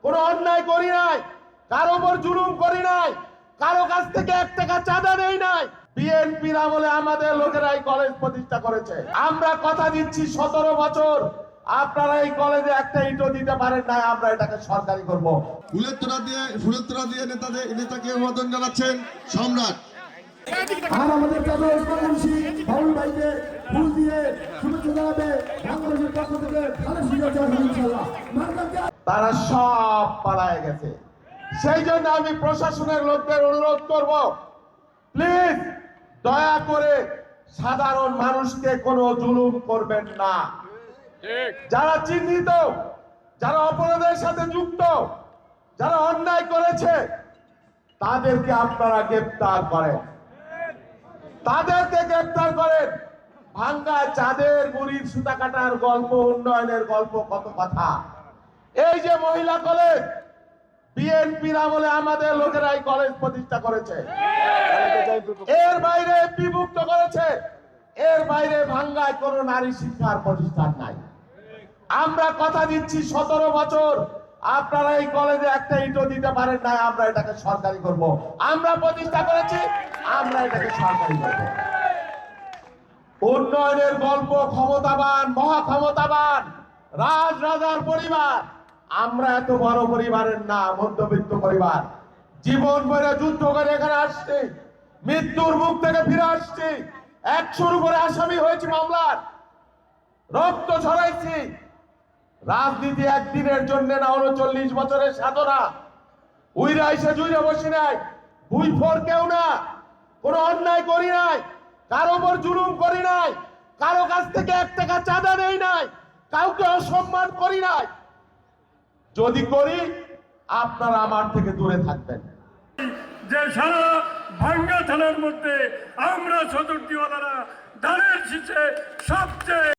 কোনো অন্যায় করি নাই, কারো উপর জুলুম করি নাই, কারো কাছ থেকে 1 টাকা চাঁদা নেই নাই। বিএনপির আমলে আমাদের লোকেরাই কলেজ প্রতিষ্ঠা করেছে। আমরা কথা দিচ্ছি 17 বছর আপনারা এই কলেজে একটা ইটও দিতে পারেন না, আমরা এটাকে সরকারি করব। ফুলের দিয়ে নেতাকে অভিবাদন জানাচ্ছেন সম্রাট। আর আমাদের বাউল ভাইকে ফুল দিয়ে শুভেচ্ছা জানাবে বাংলাদেশের পক্ষ থেকে ইনশাআল্লাহ। তারা সব পালায় গেছে। সেই জন্য আমি প্রশাসনের লোকদের অনুরোধ করব, প্লিজ দয়া করে সাধারণ মানুষকে কোনো জুলুম করবেন না। যারা চিহ্নিত, যারা অপরাধের সাথে যুক্ত, যারা অন্যায় করেছে তাদেরকে আপনারা গ্রেফতার করেন, তাদেরকে গ্রেফতার করেন। ভাঙ্গা চাঁদের মুড়ির সুতা কাটার গল্প, উন্নয়নের গল্প, কত কথা। এই যে মহিলা কলেজ, বিএনপির আমলে আমাদের লোকেরাই কলেজ প্রতিষ্ঠা করেছে। এর বাইরে বিভক্ত করেছে, এর বাইরে ভাঙ্গায় কোনো নারী শিক্ষার প্রতিষ্ঠান নাই। আমরা কথা দিচ্ছি 17 বছর আপনারা এই কলেজে একটা ইটও দিতে পারেন না, আমরা এটাকে সরকারি করব। আমরা প্রতিষ্ঠা করেছি, আমরা এটাকে সরকারি করব। উন্নয়নের গল্প, ক্ষমতাবান, মহা ক্ষমতাবান রাজার পরিবার। আমরা এত বড় পরিবারের না, মধ্যবিত্ত পরিবার। জীবন ভরে যুদ্ধ করে এখানে আসছি, মৃত্যুর মুখ থেকে ফিরে আসছি, 100-র উপরে আসামি হয়েছি মামলার, রক্ত ঝরাইছি। রাজনীতি একদিনের জন্য না, 39 বছরের সাধনা। উইরা এসে জুইরা বসি নাই, ভুই ফোর কেউ না, কোনো অন্যায় করি নাই, কারো উপর জুলুম করি নাই, কারো কাছ থেকে 1 টাকা চাঁদা নেই নাই, কাউকে অসম্মান করি নাই। যদি করি আপনারা আমার থেকে দূরে থাকবেন। যে সারা ভাঙ্গা থানার মধ্যে আমরা চতুর্থীওয়ালারা ধানের শীষে সবচেয়ে